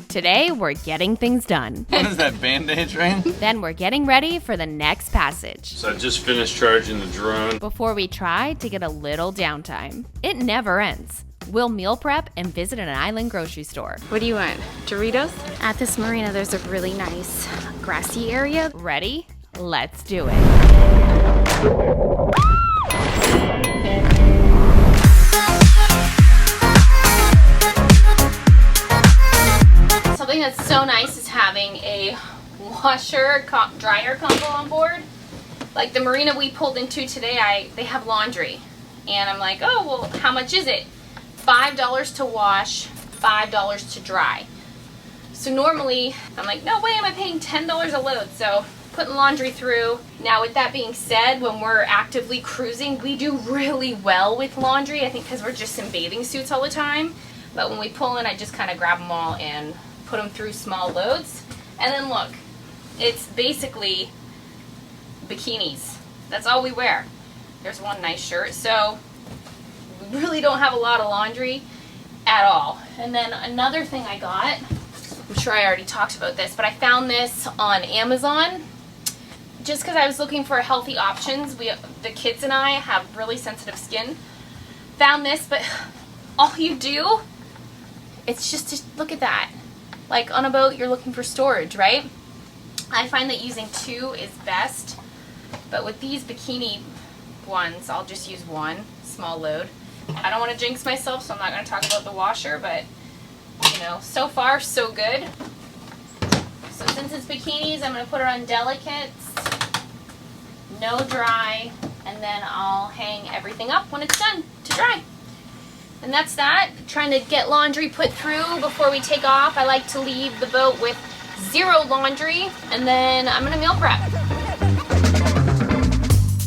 Today, we're getting things done. What is that, Band-Aid train? Then we're getting ready for the next passage. So I just finished charging the drone. Before we try to get a little downtime. It never ends. We'll meal prep and visit an island grocery store. What do you want? Doritos? At this marina, there's a really nice grassy area. Ready? Let's do it. Something that's so nice is having a washer dryer combo on board. Like the marina we pulled into today, they have laundry, and I'm like, oh well, how much is it? $5 to wash, $5 to dry. So normally I'm like, no way am I paying $10 a load. So putting laundry through. Now with that being said, when we're actively cruising, we do really well with laundry. I think because we're just in bathing suits all the time. But when we pull in, I just kind of grab them all and put them through small loads. And then look, it's basically bikinis. That's all we wear. There's one nice shirt. So we really don't have a lot of laundry at all. And then another thing I got, I'm sure I already talked about this, but I found this on Amazon just because I was looking for healthy options. The kids and I have really sensitive skin. Found this, but all you do, it's just to look at that. Like on a boat, you're looking for storage, right? I find that using 2 is best, but with these bikini ones, I'll just use one small load. I don't want to jinx myself, so I'm not going to talk about the washer, but you know, so far so good. So since it's bikinis, I'm going to put her on delicates, no dry, and then I'll hang everything up when it's done to dry. And that's that. Trying to get laundry put through before we take off. I like to leave the boat with 0 laundry, and then I'm going to meal prep.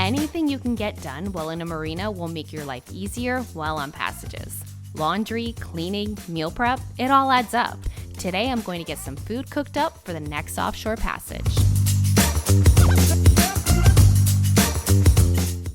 Anything you can get done while in a marina will make your life easier while on passages. Laundry, cleaning, meal prep, it all adds up. Today I'm going to get some food cooked up for the next offshore passage.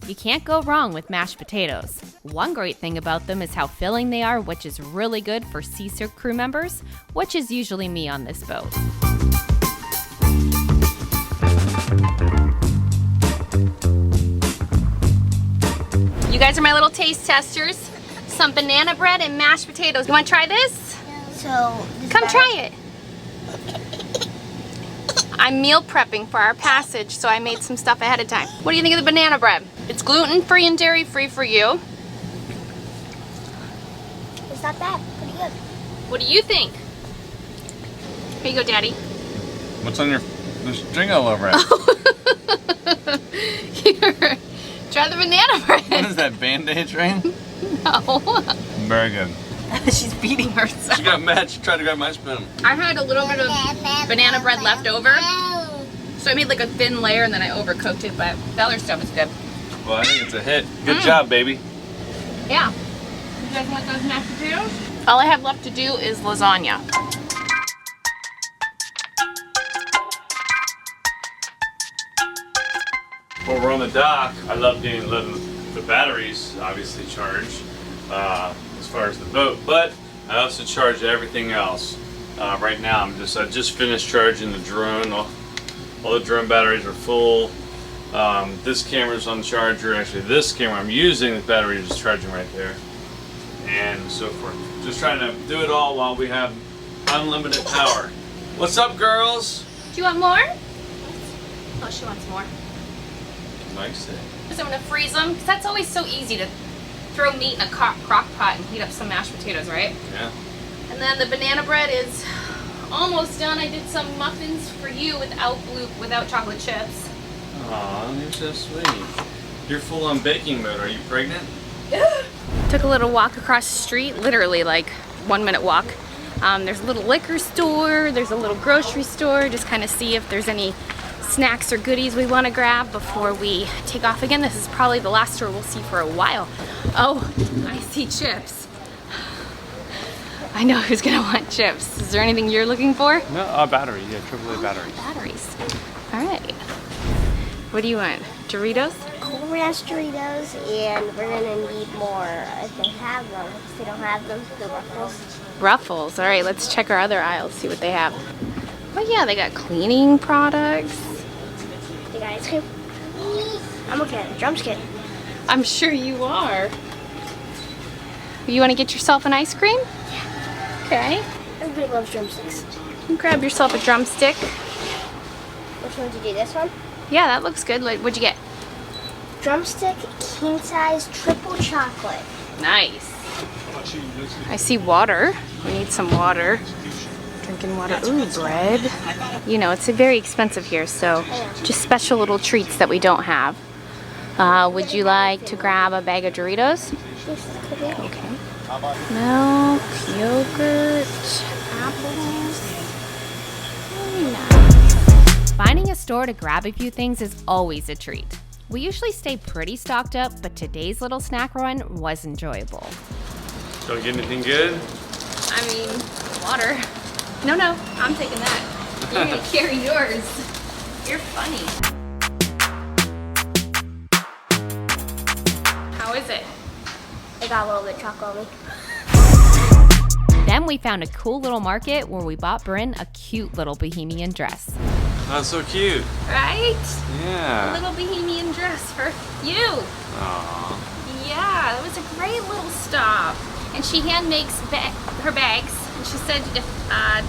You can't go wrong with mashed potatoes. One great thing about them is how filling they are, which is really good for Sea Circ crew members, which is usually me on this boat. You guys are my little taste testers. Some banana bread and mashed potatoes. You want to try this? Come try it. I'm meal prepping for our passage, so I made some stuff ahead of time. What do you think of the banana bread? It's gluten-free and dairy-free for you. It's not bad. Pretty good. What do you think? Here you go, Daddy. What's on your... There's string all over it. Here. Try the banana bread. What is that, Band-Aid train? No. Very good. She's beating herself. She got mad. She tried to grab my spoon. I had a little bit of banana bread left over, so I made like a thin layer and then I overcooked it, but the other stuff is good. Well, I think it's a hit. Good job, baby. Yeah. You guys want those mashed potatoes? All I have left to do is lasagna. While we're on the dock, I love getting the batteries obviously charged as far as the boat, but I also charge everything else. Right now, I just finished charging the drone. All the drone batteries are full. This camera's on charger. Actually, this camera I'm using, the battery is charging right there, and so forth. Just trying to do it all while we have unlimited power. What's up, girls? Do you want more? Oh, she wants more. Nice thing. Because I'm going to freeze them, because that's always so easy to throw meat in a crock pot and heat up some mashed potatoes, right? Yeah. And then the banana bread is almost done. I did some muffins for you without chocolate chips. Aw, you're so sweet. You're full on baking mode. Are you pregnant? Took a little walk across the street, literally like 1 minute walk. There's a little liquor store, there's a little grocery store, just kind of see if there's any snacks or goodies we want to grab before we take off again. This is probably the last store we'll see for a while. Oh, I see chips. I know who's gonna want chips. Is there anything you're looking for? No, battery. Yeah, AAA batteries. Batteries. All right. What do you want? Doritos? Cool ranch Doritos, and we're gonna need more if they have them. If they don't have them, the Ruffles. Ruffles. All right, let's check our other aisles, see what they have. Oh yeah, they got cleaning products. They got ice cream. I'm looking at the drumstick. I'm sure you are. You want to get yourself an ice cream? Yeah. Okay. Everybody loves drumsticks. You grab yourself a drumstick. Which one did you do? This one? Yeah, that looks good. Like, what'd you get? Drumstick king size triple chocolate. Nice. I see water. We need some water. Drinking water. Ooh, bread. You know, it's very expensive here, so just special little treats that we don't have. Would you like to grab a bag of Doritos? Okay. Milk, yogurt, apples. Very nice. Finding a store to grab a few things is always a treat. We usually stay pretty stocked up, but today's little snack run was enjoyable. Don't get anything good? I mean, water. No, I'm taking that. You're gonna carry yours. You're funny. How is it? I got a little bit of chocolate on me. Then we found a cool little market where we bought Bryn a cute little bohemian dress. That's so cute. Right? A Yeah. little bohemian dress for you. Aww. Yeah, that was a great little stop. And she hand makes her bags. And she said if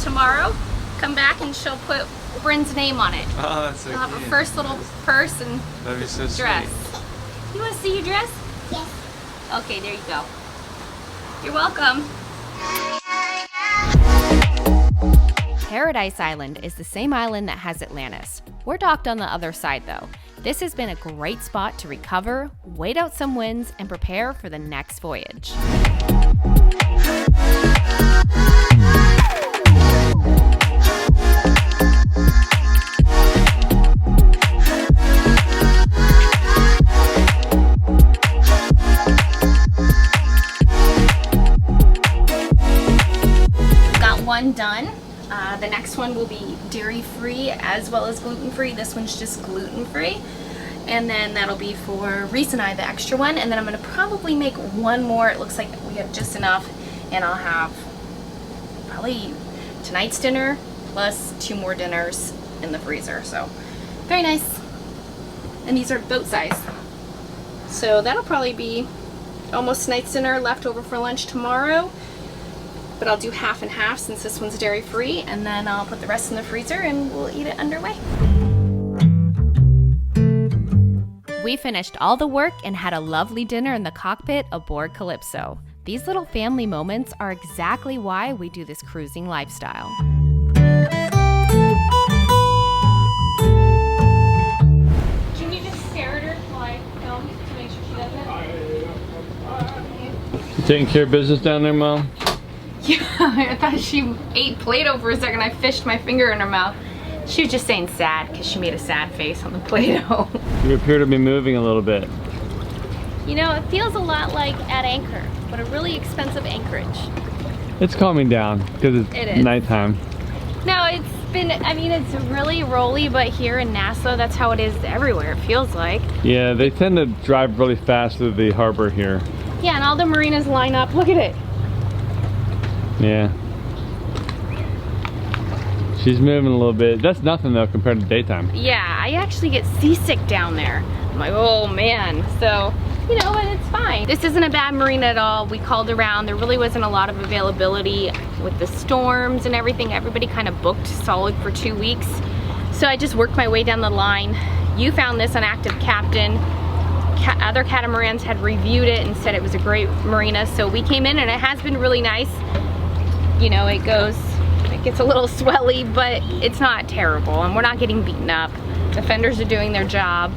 tomorrow, come back and she'll put Bryn's name on it. Oh, that's so She'll have her cute. first little purse and That'd be so dress. sweet. You want to see your dress? Yes. Okay, there you go. You're welcome. Paradise Island is the same island that has Atlantis. We're docked on the other side though. This has been a great spot to recover, wait out some winds, and prepare for the next voyage. Got one done. The next one will be dairy-free as well as gluten-free. This one's just gluten-free. And then that'll be for Reese and I, the extra one. And then I'm gonna probably make one more. It looks like we have just enough. And I'll have probably tonight's dinner plus 2 more dinners in the freezer. So very nice. And these are boat size. So that'll probably be almost tonight's dinner left over for lunch tomorrow. But I'll do half and half since this one's dairy free, and then I'll put the rest in the freezer and we'll eat it underway. We finished all the work and had a lovely dinner in the cockpit aboard Calypso. These little family moments are exactly why we do this cruising lifestyle. Can you just stare at her while I film to make sure she does it? You taking care of business down there, Mom? Yeah, I thought she ate Play-Doh for a second. I fished my finger in her mouth. She was just saying sad because she made a sad face on the Play-Doh. You appear to be moving a little bit. You know, it feels a lot like at Anchor, but a really expensive anchorage. It's calming down because It is. nighttime. No, it's been, I mean, it's really rolly, but here in Nassau, that's how it is everywhere, it feels like. Yeah, they tend to drive really fast through the harbor here. Yeah, and all the marinas line up. Look at it. Yeah. She's moving a little bit. That's nothing though compared to daytime. Yeah, I actually get seasick down there. I'm like, oh man. So, you know, but it's fine. This isn't a bad marina at all. We called around. There really wasn't a lot of availability with the storms and everything. Everybody kind of booked solid for 2 weeks. So I just worked my way down the line. You found this on Active Captain. Other catamarans had reviewed it and said it was a great marina. So we came in and it has been really nice. You know, it gets a little swelly, but it's not terrible, and we're not getting beaten up. Defenders are doing their job.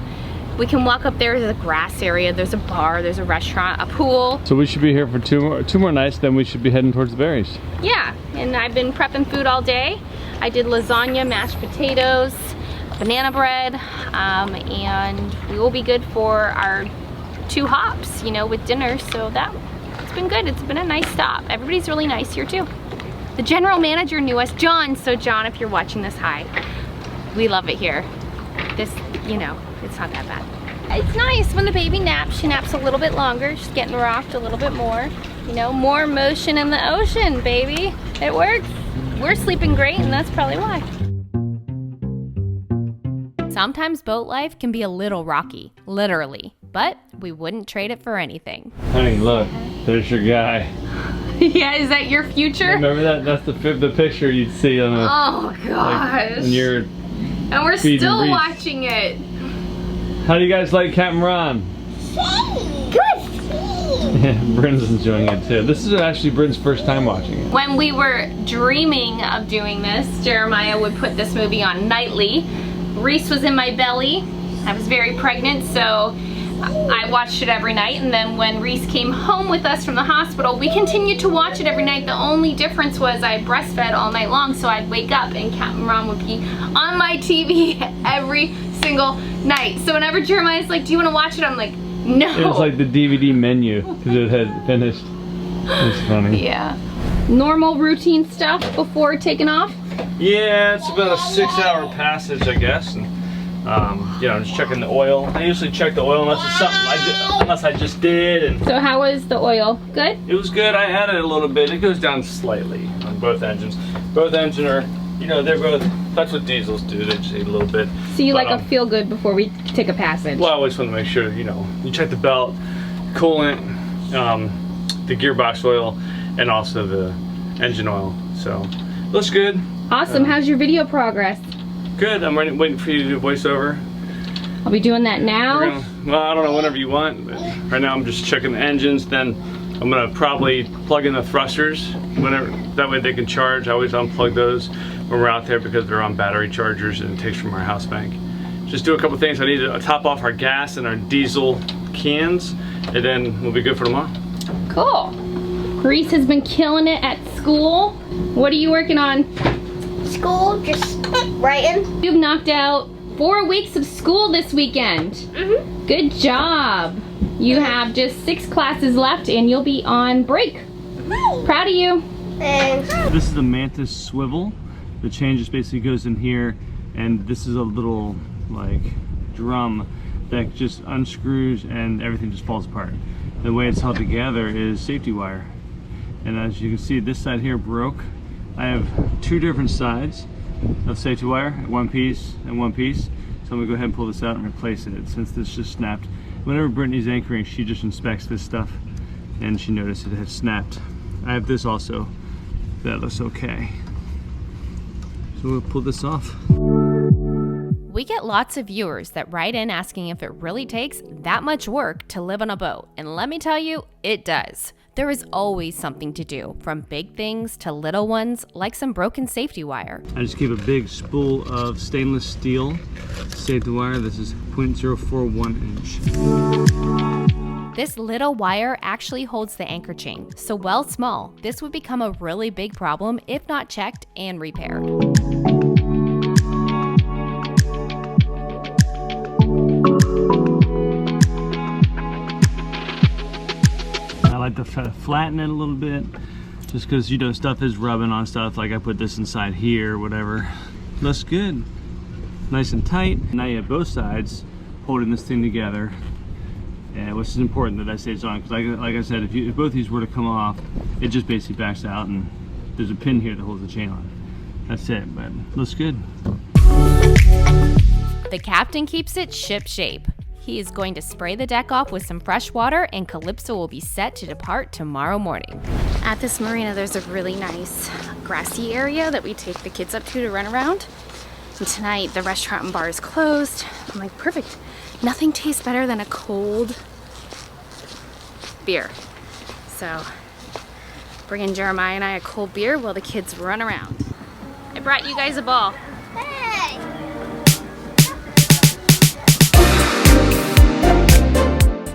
We can walk up there. There's a grass area, there's a bar, there's a restaurant, a pool. So we should be here for two more nights, then we should be heading towards the berries. Yeah, and I've been prepping food all day. I did lasagna, mashed potatoes, banana bread, and we will be good for our 2 hops, you know, with dinner. So it's been good. It's been a nice stop. Everybody's really nice here too. The general manager knew us, John. So John, if you're watching this, hi. We love it here. This, you know, it's not that bad. It's nice when the baby naps. She naps a little bit longer. She's getting rocked a little bit more. You know, more motion in the ocean, baby. It works. We're sleeping great, and that's probably why. Sometimes boat life can be a little rocky, literally, but we wouldn't trade it for anything. Honey, look, there's your guy. Yeah, is that your future? Remember that? That's the picture you'd see on the. Oh gosh. When you're. And we're feeding still Reese. watching it. How do you guys like Captain Ron? Good. Yeah, Bryn's enjoying it too. This is actually Bryn's first time watching it. When we were dreaming of doing this, Jeremiah would put this movie on nightly. Reese was in my belly. I was very pregnant, so I watched it every night. And then when Reese came home with us from the hospital, we continued to watch it every night. The only difference was I breastfed all night long, so I'd wake up and Captain Ron would be on my TV every single night. So whenever Jeremiah's like, do you want to watch it? I'm like, no. It was like the DVD menu because it had finished. It's funny. Yeah. Normal routine stuff before taking off? Yeah, it's about a 6-hour passage, I guess. And, you know, just checking the oil. I usually check the oil unless it's something unless I just did. And So how was the oil? Good? it was good. I added a little bit. It goes down slightly on both engines. Both engines are, you know, they're both. That's what diesels do. They just eat a little bit. So you But, like a feel good before we take a passage? Well, I always want to make sure, you know, you check the belt, coolant, the gearbox oil, and also the engine oil. So, looks good. Awesome. How's your video progress? Good. I'm waiting for you to do voiceover. I'll be doing that now. Well, I don't know, whenever you want. But right now, I'm just checking the engines. Then I'm gonna probably plug in the thrusters whenever. That way they can charge. I always unplug those when we're out there because they're on battery chargers and it takes from our house bank. Just do a couple things. I need to top off our gas and our diesel cans, and then we'll be good for tomorrow. Cool. Reese has been killing it at school. What are you working on? School, just writing. You've knocked out 4 weeks of school this weekend. Mm-hmm. Good job. You have just 6 classes left and you'll be on break. Proud of you. And This is the Mantis swivel. The chain just basically goes in here, and this is a little like drum that just unscrews and everything just falls apart. The way it's held together is safety wire. And as you can see, this side here broke. I have 2 different sides of safety wire, one piece and one piece. So I'm gonna go ahead and pull this out and replace it since this just snapped. Whenever Brittany's anchoring, she just inspects this stuff and she noticed it had snapped. I have this also. That looks okay. So we'll pull this off. We get lots of viewers that write in asking if it really takes that much work to live on a boat, and let me tell you, it does. There is always something to do, from big things to little ones, like some broken safety wire. I just keep a big spool of stainless steel safety wire. This is 0.041 inch. This little wire actually holds the anchor chain, so while small, this would become a really big problem if not checked and repaired. I like to flatten it a little bit, just because, you know, stuff is rubbing on stuff. Like I put this inside here, whatever. Looks good. Nice and tight. Now you have both sides holding this thing together. And which is important that I say it's on, because like I said, if both of these were to come off, it just basically backs out, and there's a pin here that holds the chain on. That's it, but looks good. The captain keeps it ship shape. He is going to spray the deck off with some fresh water, and Calypso will be set to depart tomorrow morning. At this marina, there's a really nice grassy area that we take the kids up to run around. And tonight, the restaurant and bar is closed. I'm like, perfect. Nothing tastes better than a cold beer. So, bringing Jeremiah and I a cold beer while the kids run around. I brought you guys a ball. hey,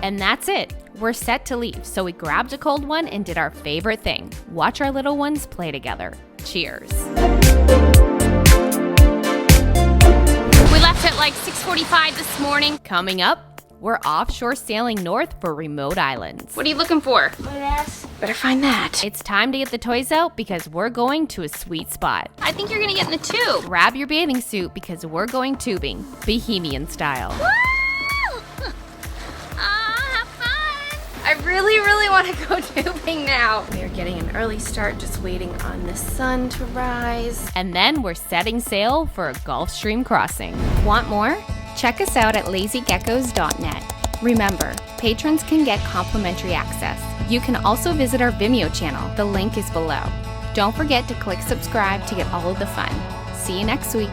And that's it. We're set to leave, so we grabbed a cold one and did our favorite thing. Watch our little ones play together. Cheers. We left at like 6:45 this morning. Coming up, we're offshore sailing north for remote islands. What are you looking for? yes. Better find that. It's time to get the toys out because we're going to a sweet spot. I think you're gonna get in the tube. Grab your bathing suit because we're going tubing, Bohemian style. really want to go tubing now. We are getting an early start, just waiting on the sun to rise. And then we're setting sail for a Gulfstream crossing. Want more? Check us out at lazygeckos.net. Remember, patrons can get complimentary access. You can also visit our Vimeo channel. The link is below. Don't forget to click subscribe to get all of the fun. See you next week.